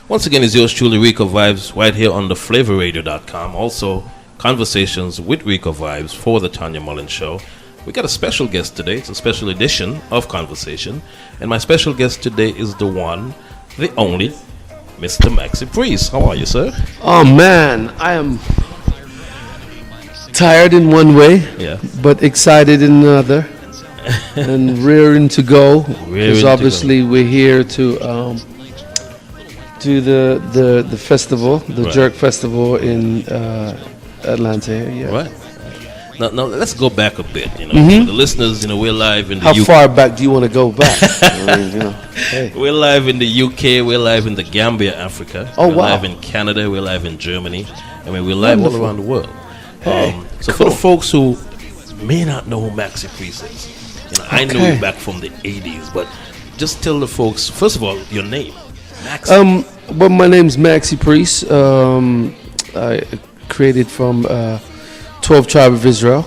Once again, it's yours truly, Ricovibes, right here on the flavorradio.com. Also, conversations with Ricovibes for the Tanya Mullins Show. We got a special guest today. It's a special edition of Conversation. And my special guest today is the one, the only, Mr. Maxi Priest. How are you, sir? Oh, man. I am tired in one way, but excited in another. And rearing to go. Because obviously we're here to do the festival, the Jerk Festival in Atlanta. Yeah. Right. Now let's go back a bit. For the listeners, we're live in the UK. How far back do you want to go back? Hey. We're live in the UK. We're live in the Gambia, Africa. Oh, we're wow. live in Canada. We're live in Germany. We're live all around the world. Hey, so cool. for the folks who may not know who Maxi Priest is, I know you back from the 80s, but just tell the folks, first of all, your name, Maxi. Well, my name's Maxi Priest. I created from 12 Tribe of Israel.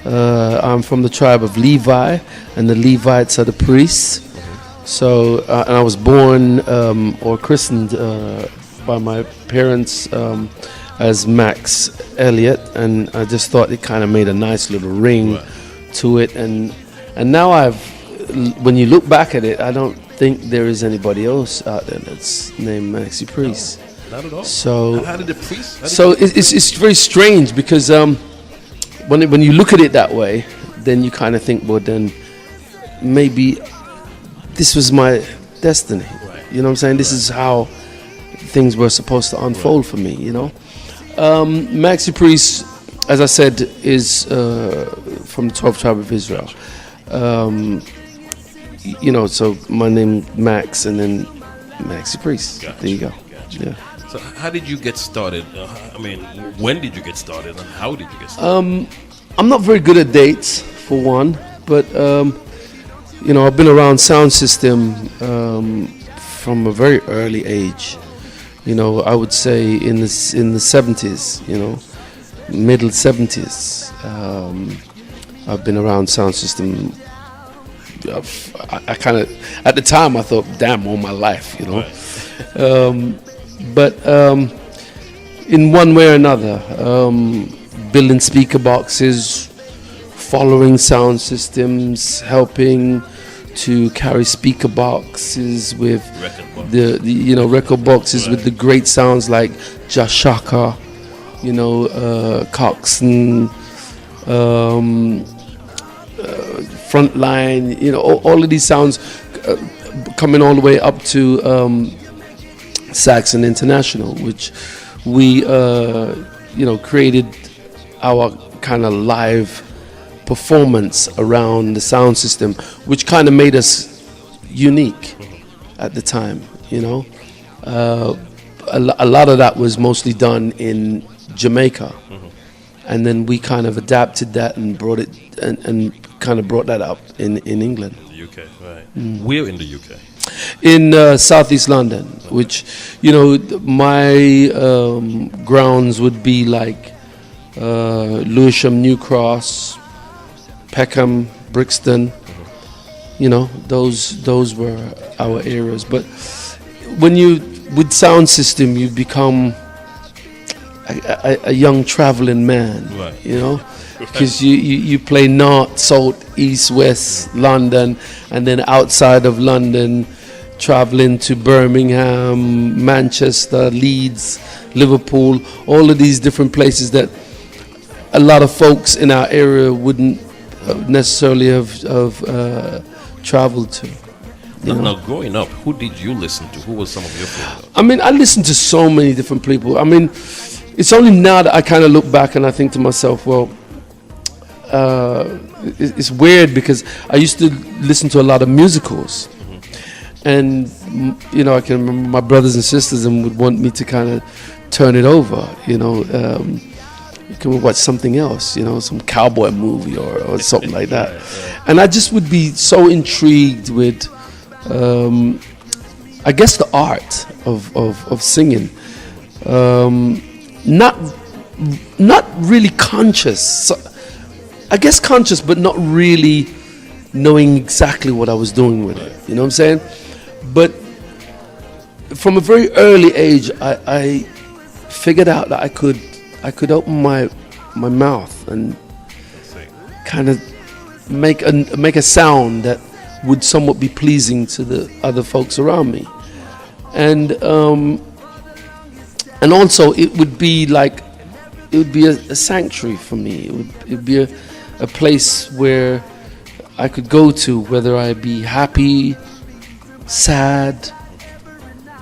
I'm from the tribe of Levi, and the Levites are the priests. So, and I was born or christened by my parents as Max Elliott, and I just thought it kind of made a nice little ring to it. And now when you look back at it, I don't think there is anybody else out there that's named Maxi Priest. No, not at all. So, how did the priest? It's very strange because when you look at it that way, then you kind of think, well, then maybe this was my destiny. Right. You know what I'm saying? This is how things were supposed to unfold for me. Maxi Priest, as I said, is from the 12th tribe of Israel. So my name Max, and then Maxi Priest. Gotcha. There you go. Gotcha. Yeah. So how did you get started? When did you get started, and how did you get started? I'm not very good at dates, for one, but I've been around sound system from a very early age. I would say in the 70s, middle 70s. I've been around sound system. I kind of, at the time, I thought, damn, all my life, Right. But in one way or another, building speaker boxes, following sound systems, helping to carry speaker boxes with record boxes with the great sounds like Jashaka, Coxsone, Frontline, all of these sounds coming all the way up to Saxon International, which we created our kind of live performance around the sound system, which kind of made us unique at the time. A lot of that was mostly done in Jamaica, and then we kind of adapted that and brought it and kind of brought that up in England. The UK, right? Where in the UK? In southeast London, which my grounds would be like Lewisham, New Cross, Peckham, Brixton. Those were our areas. But with sound system, you become a young traveling man, right. Because you play north, south, east, west, London, and then outside of London, traveling to Birmingham, Manchester, Leeds, Liverpool, all of these different places that a lot of folks in our area wouldn't necessarily have traveled to. Now, growing up, who did you listen to? Who was some of your favorites? I listened to so many different people. It's only now that I kind of look back and I think to myself, well, it's weird because I used to listen to a lot of musicals. And, I can remember my brothers and sisters and would want me to kind of turn it over, can we watch something else, some cowboy movie or something like that. And I just would be so intrigued with, I guess, the art of singing. Not really conscious. I guess conscious, but not really knowing exactly what I was doing with it. You know what I'm saying? But from a very early age, I figured out that I could open my mouth and kind of make a sound that would somewhat be pleasing to the other folks around me, and also it would be a sanctuary for me. It would be a place where I could go to, whether I be happy, sad,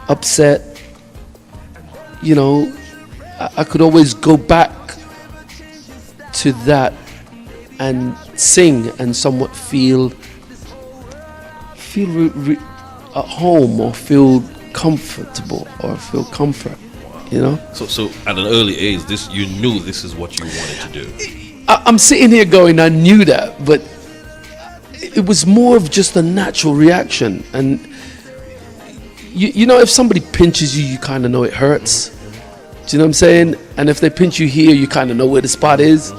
upset. I could always go back to that and sing and somewhat feel at home, or feel comfortable, or feel comfort. So at an early age, you knew this is what you wanted to do. I'm sitting here going, I knew that, but it was more of just a natural reaction. And if somebody pinches you, you kind of know it hurts. Do you know what I'm saying? And if they pinch you here, you kind of know where the spot is.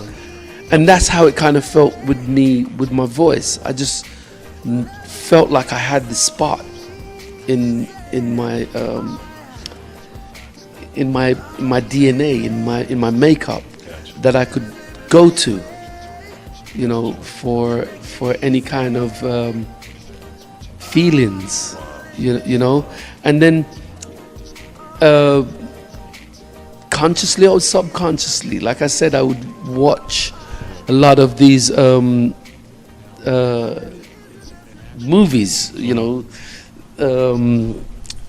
And that's how it kind of felt with me, with my voice. I just felt like I had the spot in my DNA, in my makeup, that I could go to, for any kind of feelings, and then consciously or subconsciously, like I said, I would watch a lot of these movies,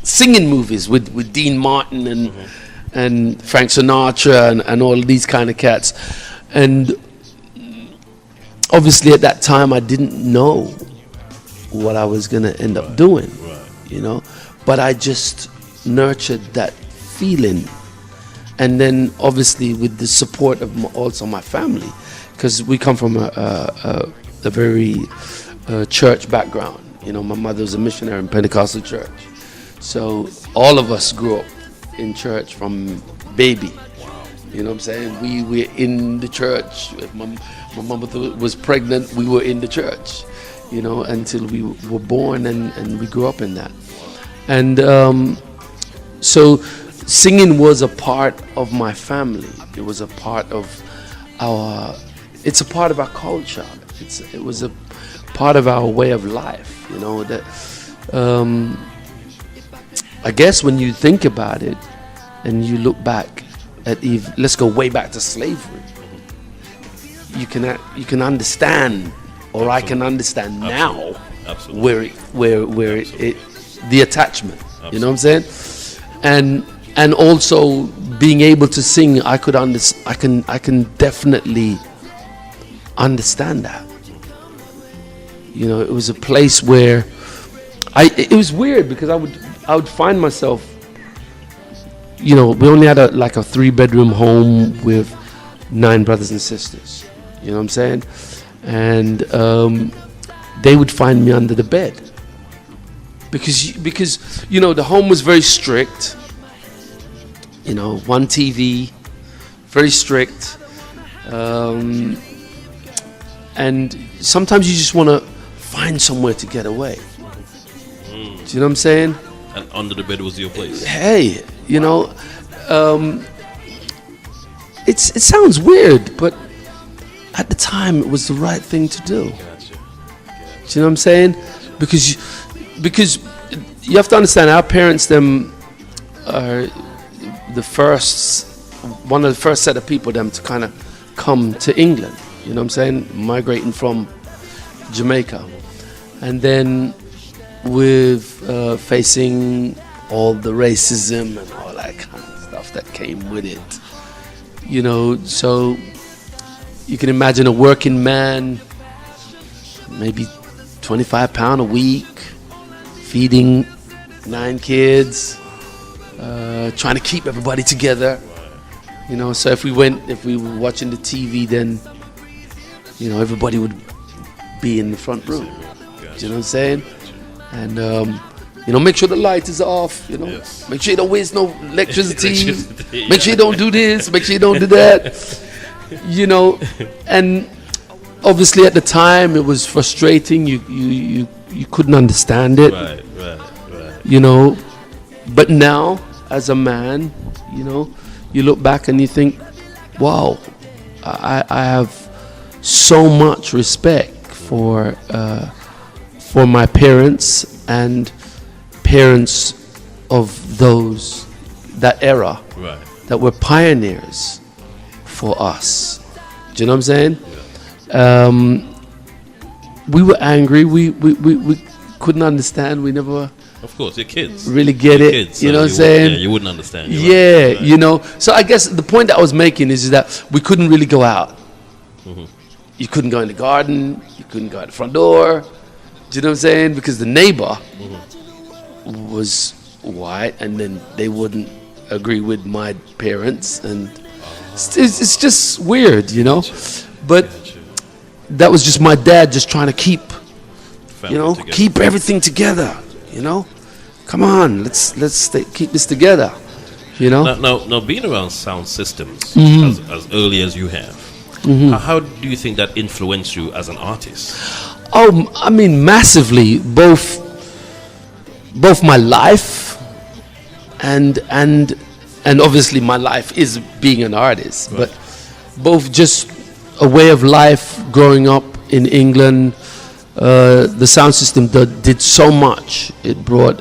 singing movies with Dean Martin and Frank Sinatra and all of these kind of cats. And obviously at that time I didn't know what I was going to end up doing, but I just nurtured that feeling. And then obviously with the support of also my family, because we come from a very church background. My mother was a missionary in Pentecostal church. So all of us grew up in church from baby. You know what I'm saying? We were in the church. If my mother was pregnant, we were in the church, until we were born, and we grew up in that. And so singing was a part of my family. It was a part of it's a part of our culture. It was a part of our way of life, that I guess when you think about it and you look back at let's go way back to slavery, you can understand, or I can understand now where the attachment. Absolutely. You know what I'm saying? And also being able to sing, I can definitely understand that. It was a place where it was weird, because I would find myself, we only had a 3-bedroom home with 9 brothers and sisters. You know what I'm saying? And they would find me under the bed, because the home was very strict. One TV, very strict, and sometimes you just want to find somewhere to get away. Do you know what I'm saying? And under the bed was your place. Hey, it sounds weird, but at the time it was the right thing to do. Gotcha. Do you know what I'm saying? Because you have to understand, our parents, them are one of the first set of people them to kind of come to England. You know what I'm saying? Migrating from Jamaica, and then with facing all the racism and all that kind of stuff that came with it. So you can imagine a working man, maybe £25 a week, feeding 9 kids, trying to keep everybody together. So if we were watching the TV, then everybody would be in the front room. Do you know what I'm saying? And make sure the light is off. Yes. Make sure you don't waste no electricity. Make sure you don't do this. Make sure you don't do that. And obviously at the time it was frustrating. You couldn't understand it. Right. But now, as a man, you look back and you think, wow, I have so much respect for my parents and parents of that era, Right. that were pioneers for us. Do you know what I'm saying? We were angry. We couldn't understand. We never Of course, you're kids. really get You're it. kids, You so know what I'm saying? Yeah, you wouldn't understand. You're Yeah, right. Right. So I guess the point that I was making is that we couldn't really go out. You couldn't go in the garden. You couldn't go out the front door. Do you know what I'm saying? Because the neighbor was white, and then they wouldn't agree with my parents, and it's just weird, But that was just my dad just trying to keep, Family together. keep everything together. Come on, let's keep this together. Now, being around sound systems as early as you have, how do you think that influenced you as an artist? Oh, I mean, massively. Both my life and obviously my life is being an artist, Right. but both just a way of life growing up in England. The sound system did so much. It brought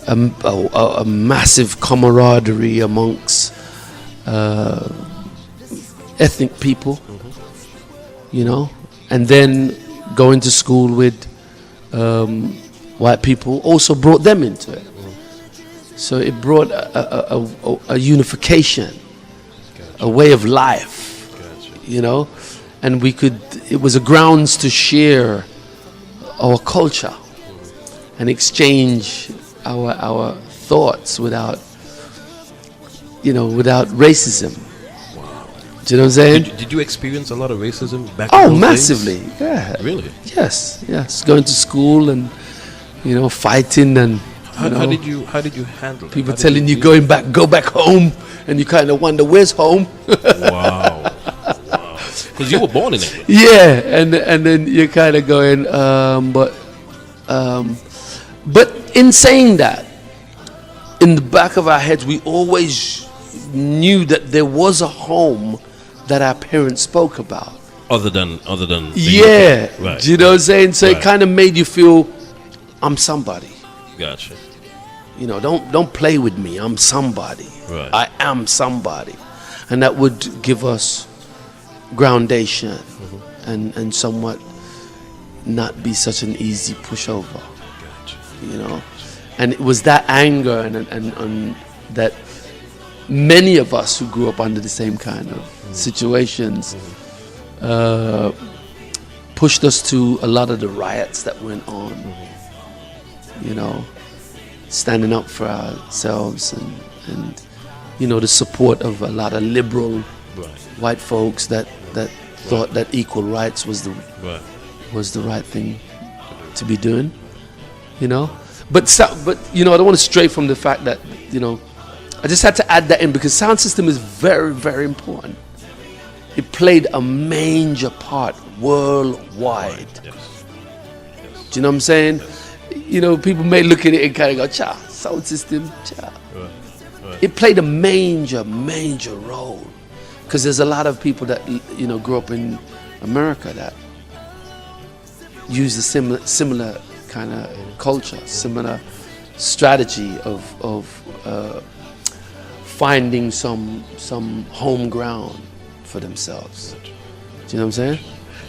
a massive camaraderie amongst ethnic people, and then going to school with white people also brought them into it. So it brought a unification, a way of life, and it was a grounds to share our culture and exchange our thoughts without racism. Do you know what I'm saying? Did you experience a lot of racism back Oh, in those massively. days? Yeah. Really? Yes. Going to school and fighting and How did you handle it? people How did telling you deal- go back home, and you kind of wonder where's home. Wow. Because you were born in England. Yeah, and then you're kind of going, but in saying that, in the back of our heads, we always knew that there was a home that our parents spoke about. Other than the Yeah, UK. Right. do you know what I'm saying? So Right. it kind of made you feel, I'm somebody. Gotcha. Don't play with me. I'm somebody. Right. I am somebody, and that would give us groundation and somewhat not be such an easy pushover. Gotcha. And it was that anger and that many of us who grew up under the same kind of situations pushed us to a lot of the riots that went on. Standing up for ourselves and the support of a lot of liberal Right. white folks that thought that equal rights was Right. the right thing to be doing. But I don't want to stray from the fact that I just had to add that in because sound system is very, very important. It played a major part worldwide. Yes. Do you know what I'm saying? People may look at it and kind of go, "Cha, sound system, cha." Right. It played a major, major role because there's a lot of people that grew up in America that use the similar kind of culture, similar strategy of finding some home ground for themselves. Do you know what I'm saying?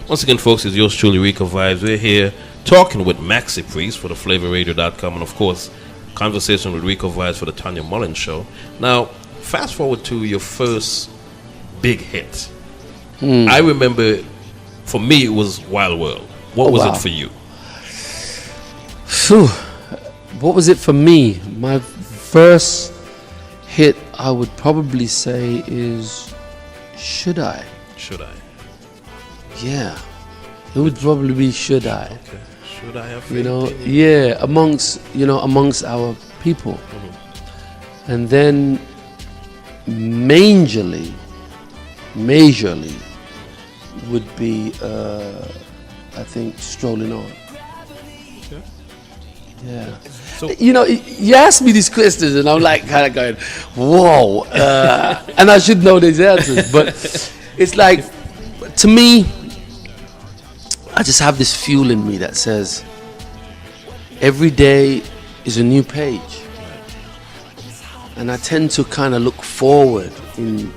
Once again, folks, it's yours truly, Ricovibes. We're here talking with Maxi Priest for the FlavorRadio.com, and of course, conversation with Ricovibes for the Tanya Mullins Show. Now, fast forward to your first big hit. I remember, for me, it was Wild World. What was wow. it for you? Phew. What was it for me? My first hit, I would probably say, is Should I? Should I? Yeah. It would probably be Should I? Okay. Should I have faith in you? Yeah, amongst our people. And then majorly would be I think Strolling On. Okay. Yeah. So You know, you ask me these questions, and I'm like kind of going, "Whoa!" And I should know these answers, but it's like, to me, I just have this fuel in me that says, every day is a new page, and I tend to kind of look forward in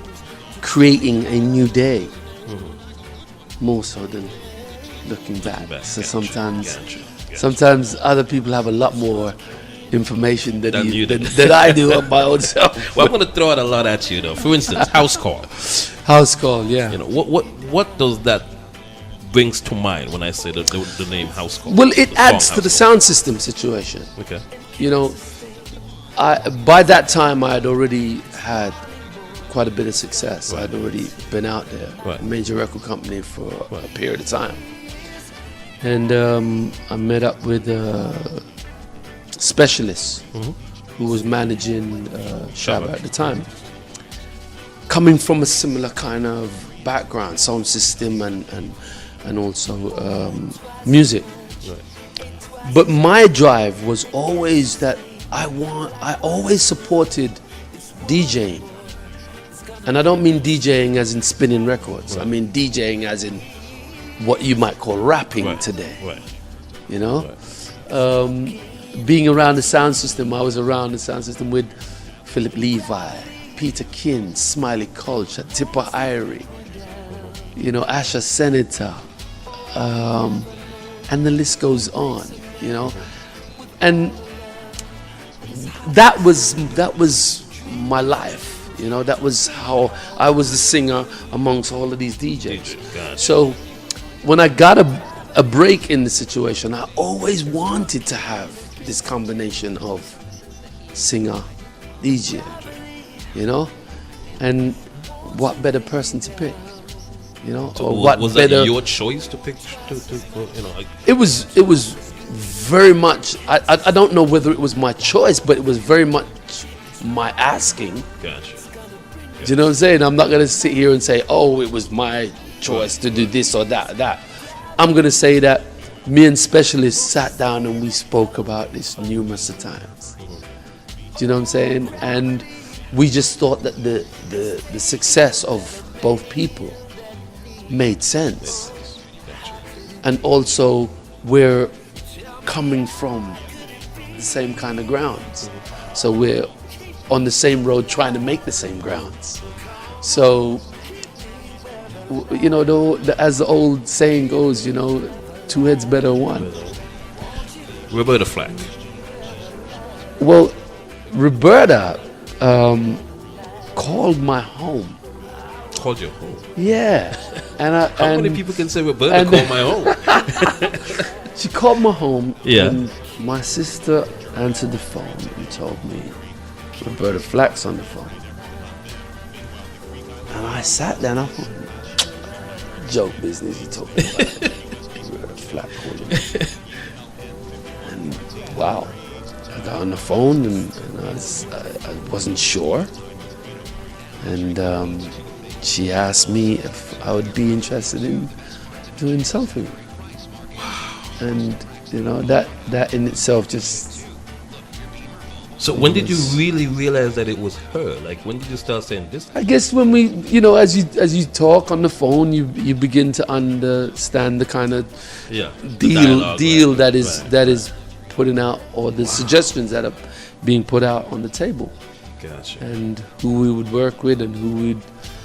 creating a new day, more so than looking back. So sometimes other people have a lot more information than I do of my own self. Well, I'm going to throw out a lot at you, though. For instance, house call. House call, yeah. You know, what does that brings to mind when I say the name house call? Well, it adds to the sound system situation. Okay. You know, by that time I had already had quite a bit of success. Right. I'd already been out there, Right. major record company for Right. a period of time. And I met up with a specialist who was managing Shabba at the time. Coming from a similar kind of background, sound system and also music. Right. But my drive was always that I always supported DJing. And I don't mean DJing as in spinning records. Right. I mean DJing as in what you might call rapping Right. today. Right. You know? Right. Being around the sound system, I was around the sound system with Philip Levi, Peter Kin, Smiley Culture, Tipper Irie, you know, Asha Senator, and the list goes on, you know. And that was my life. You know, that was how I was the singer amongst all of these DJs. Gotcha. So when I got a break in the situation, I always wanted to have this combination of singer, DJ, you know? And what better person to pick, you know? So or what was better, that your choice to pick? You know, like, it was very much, I don't know whether it was my choice, but it was very much my asking. gotcha. Do you know what I'm saying? I'm not going to sit here and say, oh, it was my choice to do this or that. I'm going to say that me and specialists sat down and we spoke about this numerous of times. Do you know what I'm saying? And we just thought that the success of both people made sense. Gotcha. And also we're coming from the same kind of grounds. So we're on the same road trying to make the same grounds. So, you know, as the old saying goes, you know, two heads better than one. Roberta Flack. Well, Roberta called my home. Called your home. Yeah. How many people can say Roberta called my home? She called my home. Yeah. And my sister answered the phone and told me Roberta Flack's on the phone. And I sat there and I thought, joke business you talking about. Roberta Flack calling me. And wow. I got on the phone and I wasn't sure. And she asked me if I would be interested in doing something. And you know, that in itself just. So when did you really realize that it was her? Like, when did you start saying this? I guess when we, you know, as you talk on the phone, you begin to understand the kind of deal that is putting out, or the suggestions that are being put out on the table. Gotcha. And who we would work with and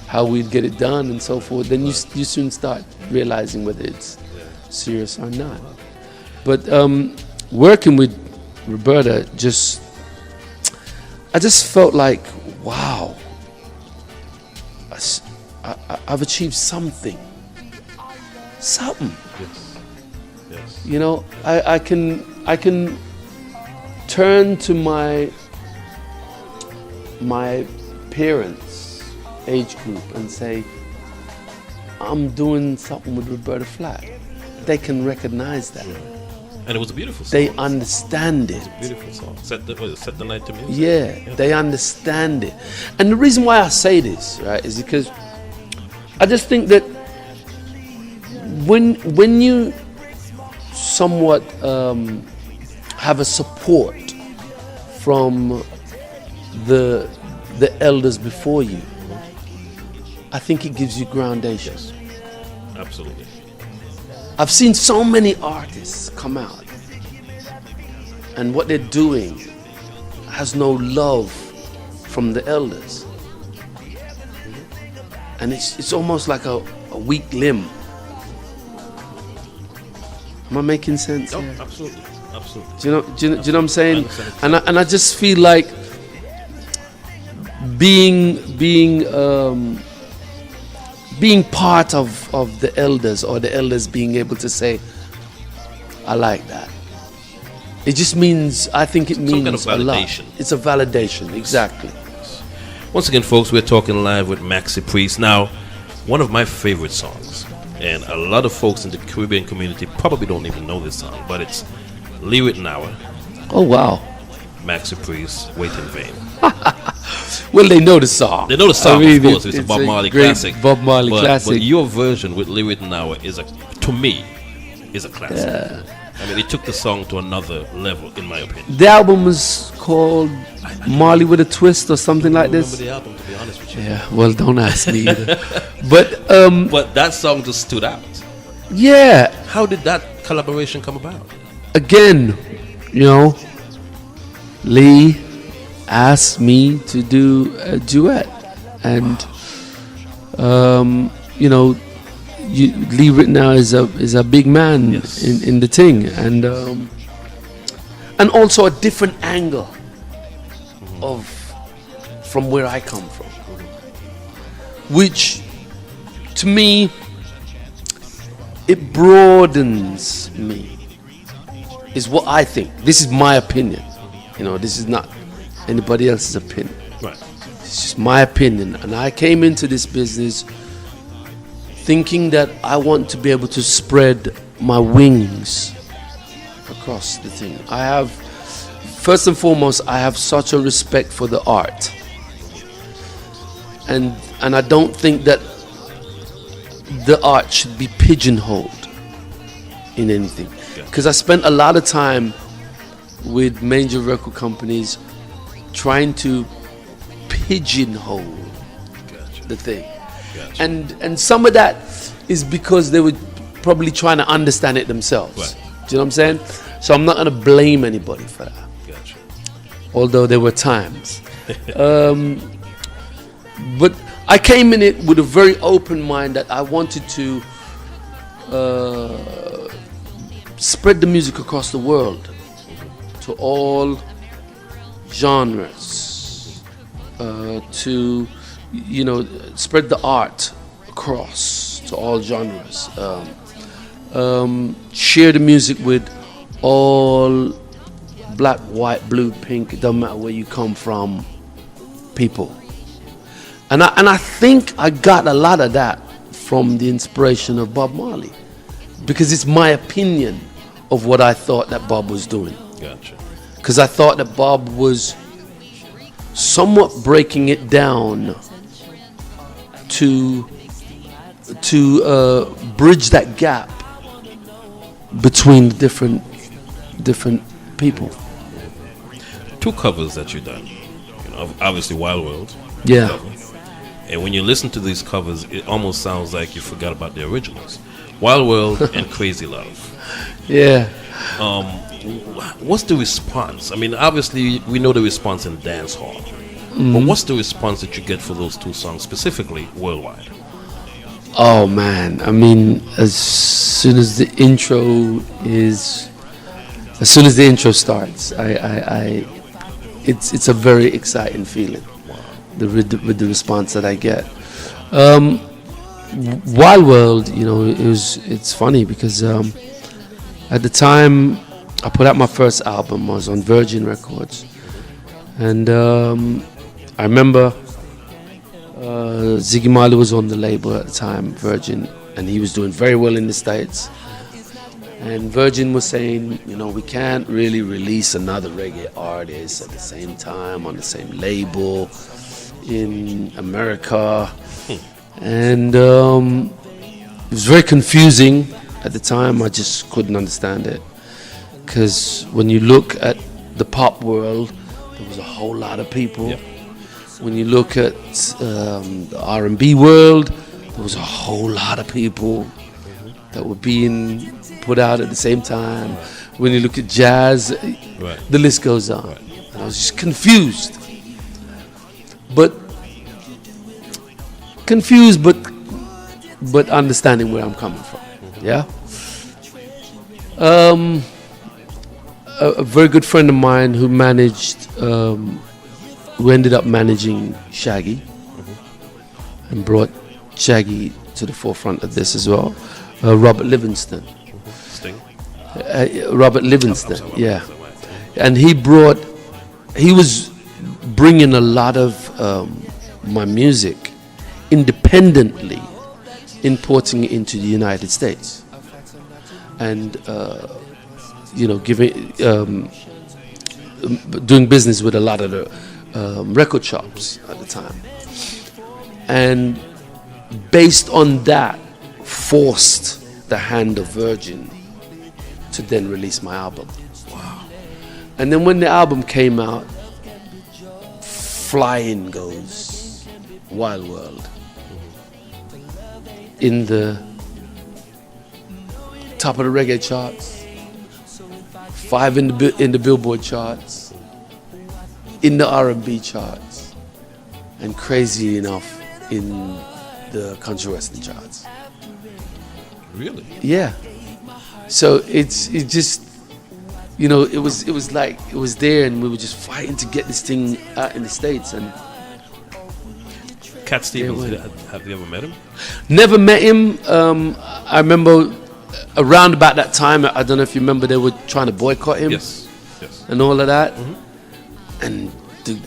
how we'd get it done and so forth. Then you soon start realizing whether it's serious or not. But working with Roberta, I just felt like, wow, I've achieved something. Yes. You know, I can turn to my parents' age group and say, I'm doing something with Roberta Flack. They can recognize that. And it was a beautiful song. They understand it. Beautiful song. Set the night to music. Yeah, they understand it. And the reason why I say this, right, is because I just think that when you somewhat have a support from the elders before you, I think it gives you groundation. Yes. Absolutely. I've seen so many artists come out, and what they're doing has no love from the elders, and it's almost like a weak limb. Am I making sense? Oh, here? absolutely. Absolutely. Do you know what I'm saying? I understand. And I just feel like being part of the elders, or the elders being able to say, I like that. It just means, I think it Some means kind of a lot. validation. It's a validation, exactly. Once again, folks, we're talking live with Maxi Priest. Now, one of my favorite songs, and a lot of folks in the Caribbean community probably don't even know this song, but it's Leave It Now, Oh wow. Maxi Priest, Wait in Vain. Well, they know the song. They know the song, I mean, of course. It's a Bob Marley great classic. Bob Marley classic. But your version with Leave It Now to me, is a classic. Yeah. I mean, it took the song to another level, in my opinion. The album was called Marley with a Twist or something like I don't this. remember the album, to be honest with you. Yeah, well, don't ask me either. But But that song just stood out. yeah, How did that collaboration come about? again, Lee asked me to do a duet, and Lee Ritenour is a big man Yes. in the thing, and also a different angle from where I come from, which to me it broadens me, is what I think. This is my opinion. This is not anybody else's opinion. Right. It's just my opinion. And I came into this business thinking that I want to be able to spread my wings across the thing. First and foremost, I have such a respect for the art. And I don't think that the art should be pigeonholed in anything. Because I spent a lot of time with major record companies trying to pigeonhole the thing. Gotcha. And some of that is because they were probably trying to understand it themselves. Right. Do you know what I'm saying? So I'm not going to blame anybody for that. Gotcha. Although there were times. But I came in it with a very open mind that I wanted to spread the music across the world to all genres, to spread the art across to all genres, share the music with all black, white, blue, pink, it doesn't matter where you come from, people. And I think I got a lot of that from the inspiration of Bob Marley, because it's my opinion of what I thought that Bob was doing. Gotcha. Because I thought that Bob was somewhat breaking it down to bridge that gap between different people. Two covers that you've done. Obviously Wild World. Yeah. Cover. And when you listen to these covers, it almost sounds like you forgot about the originals. Wild World and Crazy Love. Yeah. What's the response? I mean, obviously we know the response in dance hall, but what's the response that you get for those two songs specifically worldwide? Oh man, I mean, as soon as the intro starts, it's a very exciting feeling. With the response that I get. Wild World, it's funny because at the time I put out my first album, I was on Virgin Records, and I remember Ziggy Marley was on the label at the time, Virgin, and he was doing very well in the States. And Virgin was saying, we can't really release another reggae artist at the same time on the same label in America. And it was very confusing at the time. I just couldn't understand it, because when you look at the pop world, there was a whole lot of people. Yep. When you look at the R&B world, there was a whole lot of people that were being put out at the same time. When you look at jazz, Right. the list goes on. Right. And I was just confused. But understanding where I'm coming from. Yeah. A very good friend of mine who ended up managing Shaggy and brought Shaggy to the forefront of this as well. Robert Livingston. Sting. Robert Livingston, I'm sorry, yeah. right. And he was bringing a lot of my music independently, importing it into the United States, and doing business with a lot of the record shops at the time, and based on that, forced the hand of Virgin to then release my album. Wow! And then when the album came out, flying goes Wild World in the top of the reggae charts, 5 in the Billboard charts, in the R&B charts, and crazy enough in the country western charts. Really? Yeah. So it just, it was like it was there, and we were just fighting to get this thing out in the States. And Cat Stevens, have you ever met him? never met him. I remember around about that time, I don't know if you remember, they were trying to boycott him. Yes. And all of that. And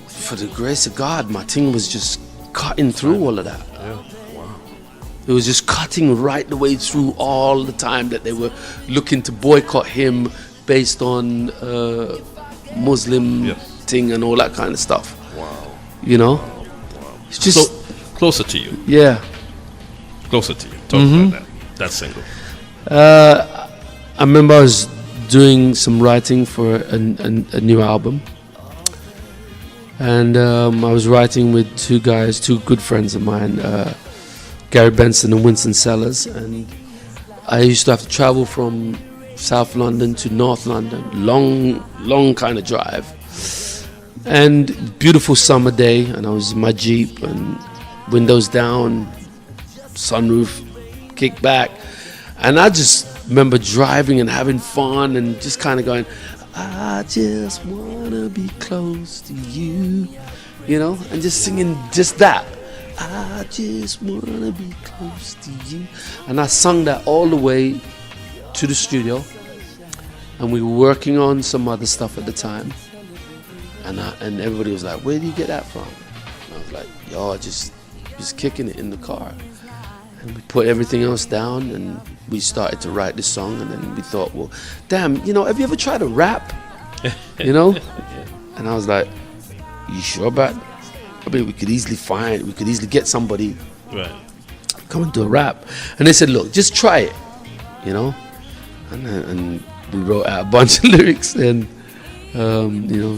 for the grace of God, my thing was just cutting through all of that. Yeah. Wow. It was just cutting right the way through all the time that they were looking to boycott him based on Muslim thing and all that kind of stuff. Wow. It's just So, closer to you. yeah. Closer to you. Talk about that single. I remember I was doing some writing for a new album, and I was writing with two good friends of mine, Gary Benson and Winston Sellers, and I used to have to travel from South London to North London, long kind of drive, and beautiful summer day, and I was in my Jeep and windows down, sunroof kicked back, and I just remember driving and having fun and just kind of going, I just wanna be close to you, and just singing just that. I just wanna be close to you. And I sung that all the way to the studio, and we were working on some other stuff at the time, and everybody was like, where do you get that from? And I was like, yo, just kicking it in the car. And we put everything else down, and we started to write this song, and then we thought, well, damn, have you ever tried to rap? And I was like, you sure about it? I mean, we could easily get somebody coming to a rap. And they said, look, just try it, And we wrote out a bunch of lyrics, and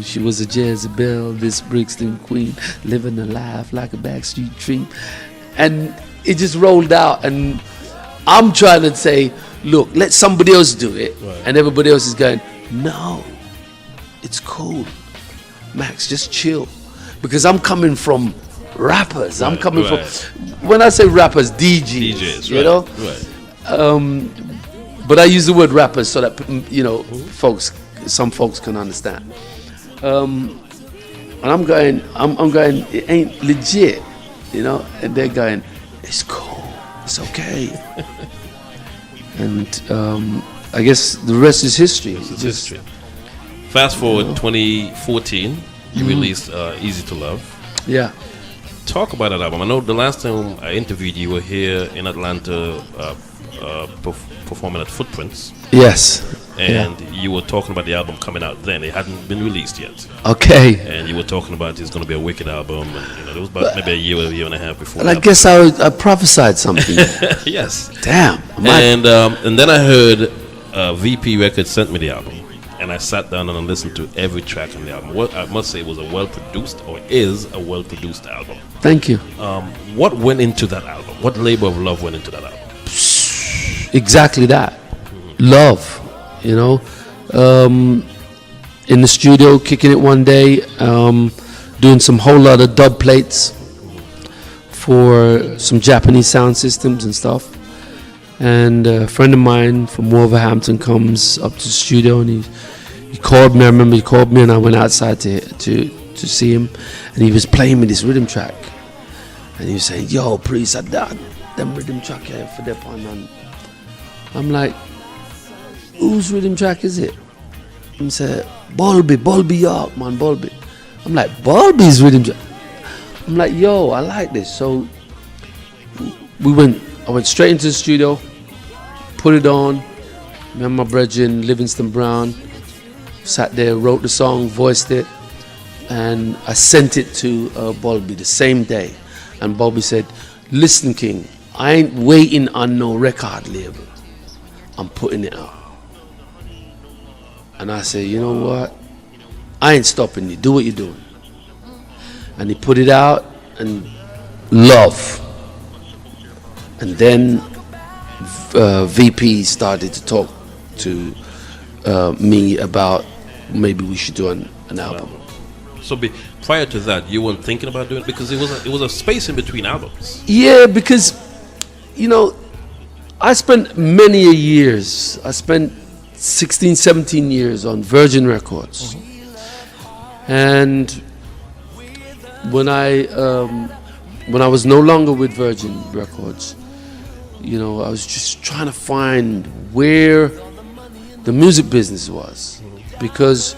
she was a Jezebel, this Brixton queen, living a life like a backstreet dream. And it just rolled out, and I'm trying to say, look, let somebody else do it. And everybody else is going, no, it's cool. Max, just chill. Because I'm coming from rappers. I'm coming from, when I say rappers, DJs, but I use the word rappers so that, some folks can understand. And I'm going, it ain't legit, and they're going, it's cool, it's okay. And I guess the rest is history. History. Fast forward 2014, you released Easy to Love. Yeah. Talk about that album. I know the last time I interviewed you were here in Atlanta performing at Footprints. Yes. And you were talking about the album coming out then. It hadn't been released yet. Okay. And you were talking about it's going to be a wicked album. And it was about maybe a year and a half before. And I guess I prophesied something. Yes. Damn. And then I heard VP Records sent me the album. and I sat down and I listened to every track on the album. Well, I must say it was a well-produced, or is a well-produced album. Thank you. What went into that album? What labor of love went into that album? Exactly that. Love, you know. In the studio, kicking it one day, doing some whole lot of dub plates for some Japanese sound systems and stuff. And a friend of mine from Wolverhampton comes up to the studio, and he called me. I remember he called me, and I went outside to see him, and he was playing me this rhythm track, and he was saying, "Yo, Priest, I done them rhythm track here for the pun." And I'm like, "Whose rhythm track is it?" He said, Bulby York, man, Bulby. I'm like, Bulby's rhythm track. I'm like, yo, I like this. So I went straight into the studio, put it on. Me and my brethren, Livingston Brown, sat there, wrote the song, voiced it, and I sent it to Bulby the same day. And Bulby said, "Listen, King, I ain't waiting on no record label. I'm putting it out." And I said, "You know what? I ain't stopping you. Do what you're doing." And he put it out, and love. And then VP started to talk to me about maybe we should do an album. So prior to that, you weren't thinking about doing it, because it was a space in between albums. Yeah, because, you know, I spent many years. I spent 16, 17 years on Virgin Records. And when I was no longer with Virgin Records, you know, I was just trying to find where the music business was, because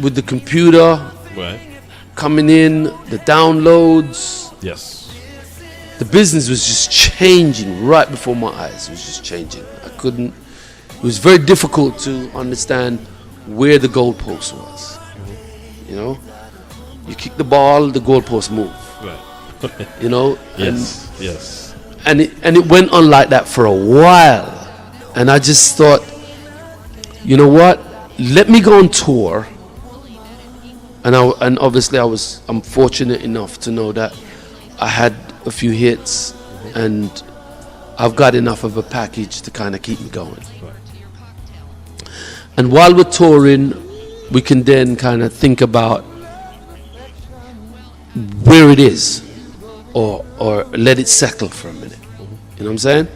with the computer coming in, the downloads, the business was just changing right before my eyes. It was just changing. It was very difficult to understand where the goalpost was. You know, you kick the ball, the goalpost move. Right. You know. Yes. And it went on like that for a while, and I just thought, you know what? Let me go on tour. And obviously I'm fortunate enough to know that I had a few hits, and I've got enough of a package to kind of keep me going. And while we're touring, we can then kind of think about where it is, or let it settle for a minute. You know what I'm saying?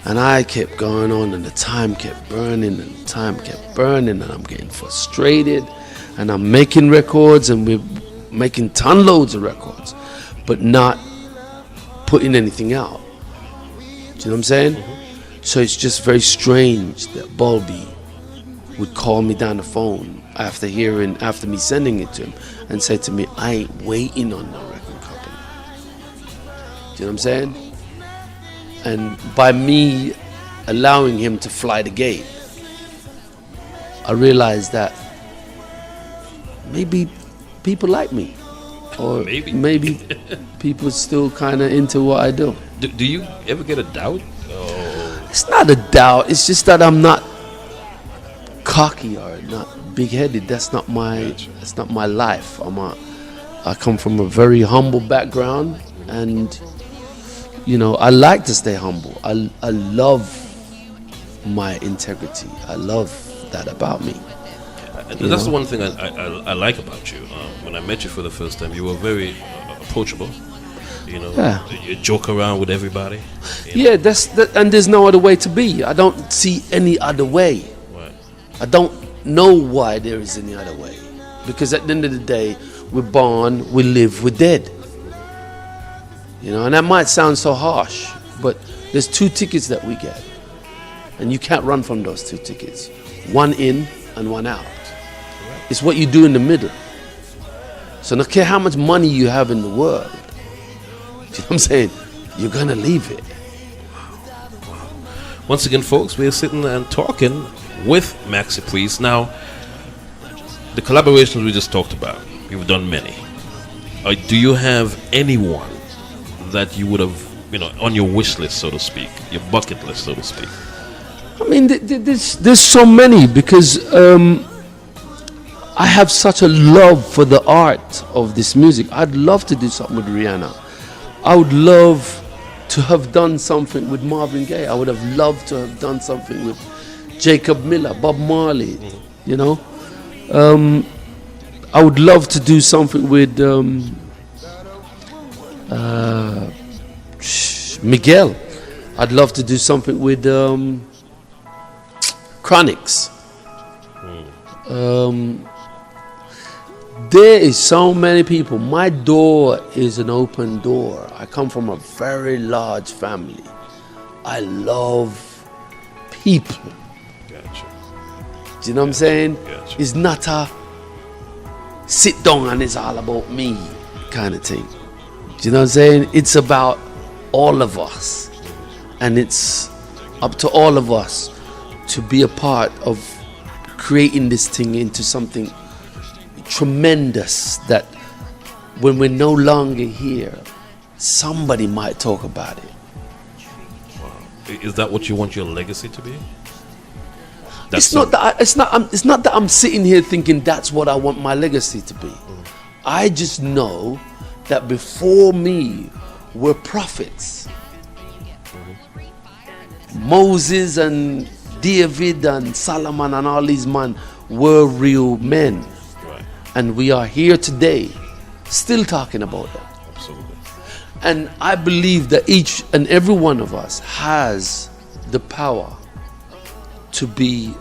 And I kept going on, and the time kept burning, and I'm getting frustrated, and I'm making records, and we're making ton loads of records, but not putting anything out. Do you know what I'm saying? So it's just very strange that Bulby would call me down the phone after me sending it to him, and say to me, "I ain't waiting on no record company." Do you know what I'm saying? And by me allowing him to fly the gate, I realized that maybe people like me, or maybe people still kind of into what I do. Do you ever get a doubt? It's not a doubt. It's just that I'm not cocky or not big-headed. That's not my life. I come from a very humble background, and you know, I like to stay humble. I love my integrity. I love that about me. That's the one thing I like about you. When I met you for the first time, you were very approachable. You know, you joke around with everybody. Yeah, and there's no other way to be. I don't see any other way. Right. I don't know why there is any other way, because at the end of the day, we're born, we live, we're dead. You know, and that might sound so harsh, but there's 2 tickets that we get, and you can't run from those 2 tickets. One in and one out. It's what you do in the middle. So no care how much money you have in the world, you know what I'm saying, you're gonna leave it. Once again, folks, we're sitting and talking with Maxi Priest. Now, the collaborations we just talked about, you've done many. Do you have anyone that you would have, you know, on your wish list, so to speak, your bucket list, so to speak? I mean, there's so many because I have such a love for the art of this music. I'd love to do something with Rihanna. I would love to have done something with Marvin Gaye. I would have loved to have done something with Jacob Miller, Bob Marley. You know, I would love to do something with Miguel. I'd love to do something with Chronics. There is so many people. My door is an open door. I come from a very large family. I love people. Gotcha. Do you know what I'm saying? Gotcha. It's not a sit down and it's all about me kind of thing. Do you know what I'm saying? It's about all of us. And it's up to all of us to be a part of creating this thing into something tremendous that when we're no longer here, somebody might talk about it. Wow. Is that what you want your legacy to be? It's not that I'm sitting here thinking that's what I want my legacy to be. I just know that before me were prophets. Moses and David and Solomon and all these men were real men. Right. And we are here today still talking about them. Absolutely. And I believe that each and every one of us has the power to be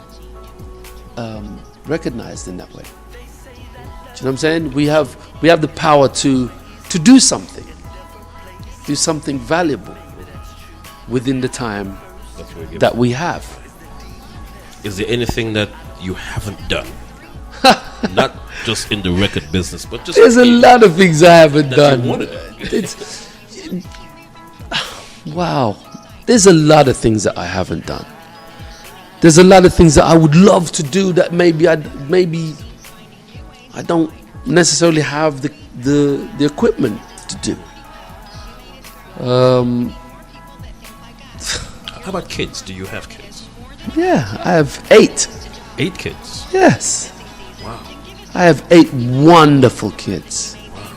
recognized in that way. Do you know what I'm saying? We have the power to do something valuable within the time that we have. Is there anything that you haven't done? Not just in the record business, but just there's a lot of things I haven't done. You wanted it. Wow. There's a lot of things that I haven't done. There's a lot of things that I would love to do that maybe I don't necessarily have the equipment to do. How about kids? Do you have kids? Yeah, I have 8. 8 kids? Yes. Wow. I have 8 wonderful kids. Wow.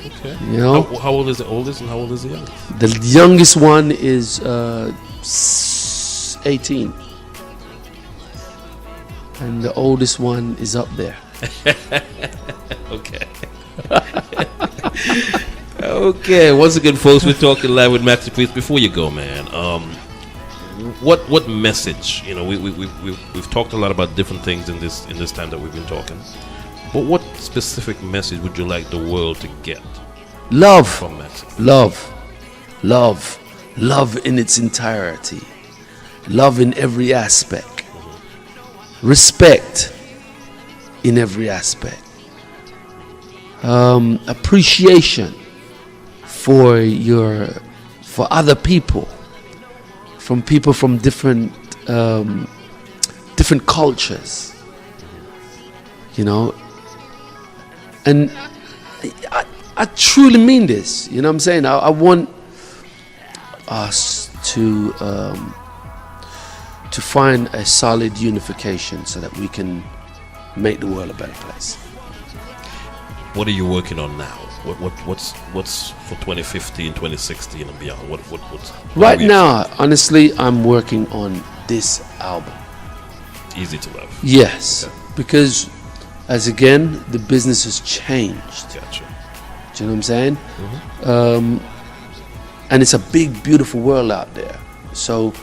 Okay. You know? How old is the oldest and how old is the youngest? The youngest one is 18. And the oldest one is up there. Okay. Okay. Once again, folks, we're talking live with Maxi. Please, before you go, man, what message? You know, we've talked a lot about different things in this time that we've been talking. But what specific message would you like the world to get? Love. From Maxi. Love in its entirety. Love in every aspect. Respect in every aspect. Appreciation for other people, from people from different cultures, you know. And I truly mean this. You know what I'm saying? I want us to find a solid unification so that we can make the world a better place. What are you working on now? What's for 2015, 2016 and beyond? What's right now? Honestly, I'm working on this album. Easy to Love. Yes, okay. Because as again, the business has changed. Gotcha. Do you know what I'm saying? Mm-hmm. And it's a big, beautiful world out there. So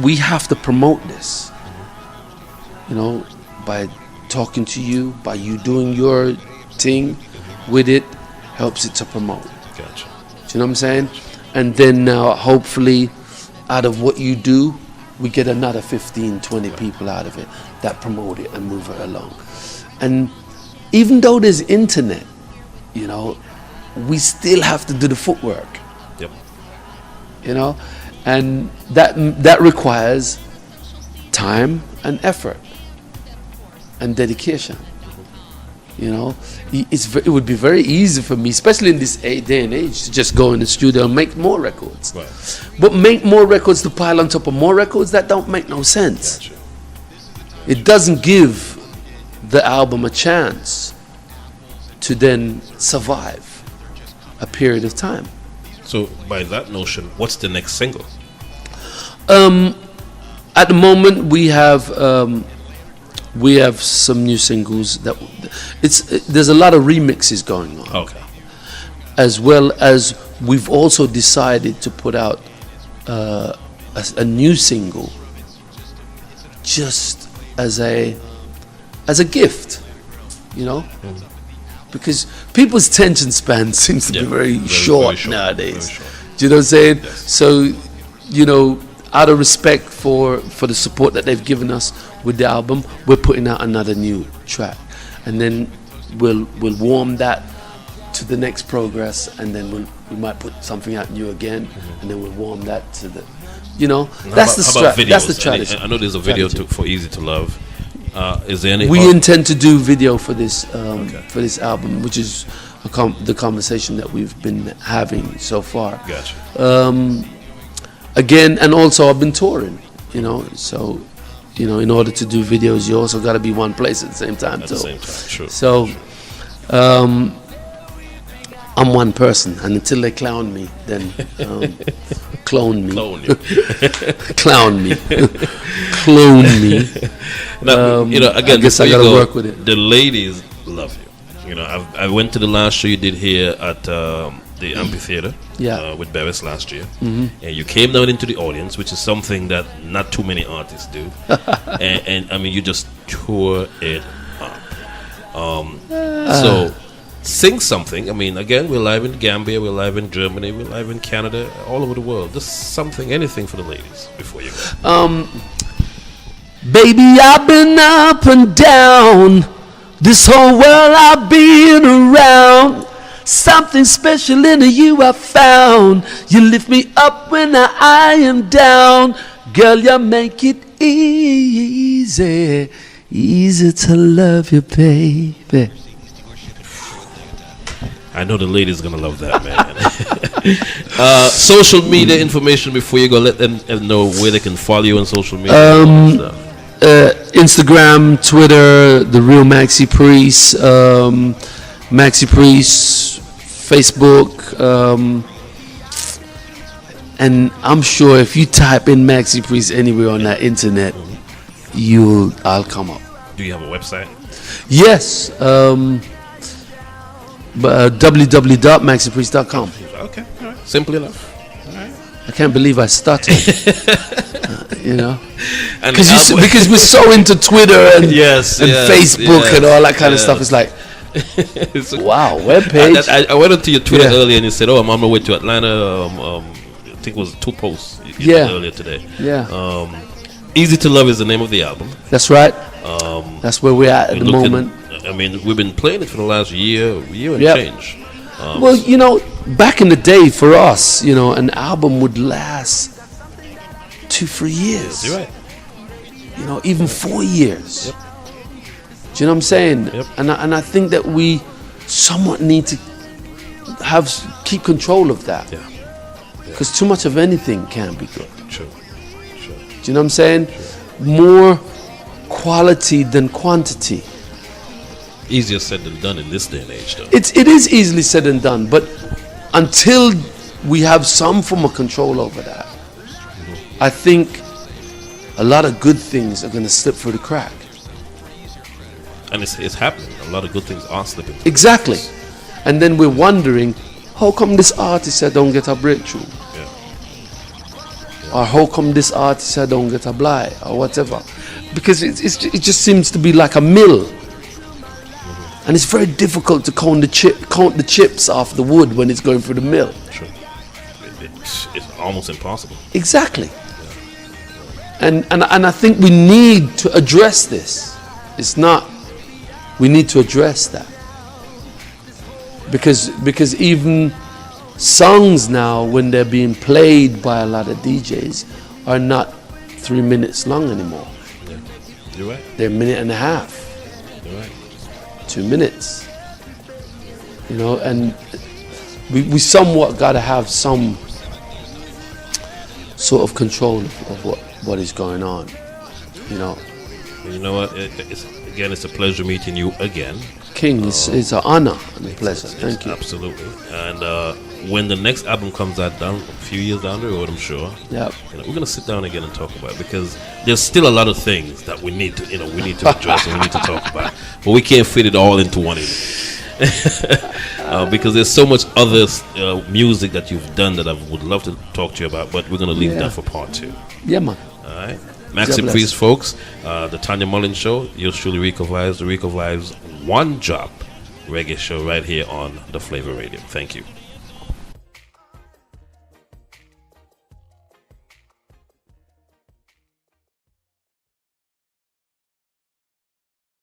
we have to promote this. You know, by talking to you, by you doing your thing with it, helps it to promote. Gotcha. Do you know what I'm saying? And then now, hopefully, out of what you do, we get another 15, 20 people out of it that promote it and move it along. And even though there's internet, you know, we still have to do the footwork. Yep. You know, and that requires time and effort and dedication. You know, it would be very easy for me, especially in this day and age, to just go in the studio and make more records. Right. But make more records to pile on top of more records, that don't make no sense. Gotcha. It doesn't give the album a chance to then survive a period of time. So by that notion, what's the next single? At the moment, we have some new singles that there's a lot of remixes going on. Okay. As well as we've also decided to put out a new single just as a gift, you know, because people's attention span seems to be very short nowadays. Very short. Do you know what I'm saying? Yes. So, you know, out of respect for the support that they've given us with the album, we're putting out another new track, and then we'll warm that to the next progress, and then we might put something out new again, and then we'll warm that to the, you know, that's the strategy. I know there's a video for Easy to Love. Is there any? We intend to do video for this for this album, which is the conversation that we've been having so far. Gotcha. Again, and also I've been touring, you know, so, you know, in order to do videos, you also got to be one place at the same time. At the same time, sure. So, I'm one person, and until they clown me, then clone me. Clone you. Clown me. Clone me. Now, you know, again, I guess I got to work with it. The ladies love you. You know, I went to the last show you did here at the amphitheater with Beres last year, and you came down into the audience, which is something that not too many artists do. and I mean, you just tore it up. So sing something. I mean, again, we're live in Gambia, we're live in Germany, we're live in Canada, all over the world. Just something, anything for the ladies before you go. Baby, I've been up and down this whole world, I've been around. Something special in you I found. You lift me up when I am down. Girl, you make it easy, easy to love you, baby. I know the ladies gonna love that, man. Social media information before you go. Let them know where they can follow you on social media. Instagram, Twitter, The Real Maxi Priest, Maxi Priest, Facebook, and I'm sure if you type in Maxi Priest anywhere on that internet, I'll come up. Do you have a website? Yes, www.maxipriest.com. Okay, all right. Simple enough. All right. I can't believe I stuttered. You know, And because we're so into Twitter and Facebook and all that kind of stuff. It's like, wow, webpage. I went onto your Twitter earlier and you said, "Oh, I'm on my way to Atlanta." I think it was 2 posts you did earlier today. Yeah. Easy to Love is the name of the album. That's right. That's where we're at the moment. I mean, we've been playing it for the last year and change. Well, you know, back in the day for us, you know, an album would last 2-3 years. You're right. You know, even 4 years. Yep. Do you know what I'm saying? Yep. And I think that we somewhat need to keep control of that. Yeah. Because too much of anything can be good. Sure. Do you know what I'm saying? More quality than quantity. Easier said than done in this day and age, though. It is easily said and done, but until we have some form of control over that, I think a lot of good things are going to slip through the crack. And it's happening. A lot of good things are slipping. Exactly. And then we're wondering, how come this artist don't get a breakthrough? Yeah. Or how come this artist don't get a blind or whatever? Because it just seems to be like a mill. And it's very difficult to count the chips off the wood when it's going through the mill. Sure. It's almost impossible. Exactly. And I think we need to address this. We need to address that. Because even songs now, when they're being played by a lot of DJs, are not 3 minutes long anymore. Yeah. You're right. They're a minute and a half. You're right. 2 minutes. You know, and we somewhat got to have some sort of control of what is going on. You know. You know what? It's a pleasure meeting you again. King, it's an honor and a pleasure. Thank you. Absolutely. And when the next album comes out a few years down the road, I'm sure. Yeah. We're gonna sit down again and talk about it, because there's still a lot of things that we need to address and we need to talk about, but we can't fit it all into one evening. Because there's so much other music that you've done that I would love to talk to you about, but we're gonna leave that for part 2. Yeah, man. All right. Maxi Priest, folks, the Tanya Mullins Show, yours truly, Ricovibes, the Ricovibes One Drop Reggae Show right here on the Flavor Radio. Thank you.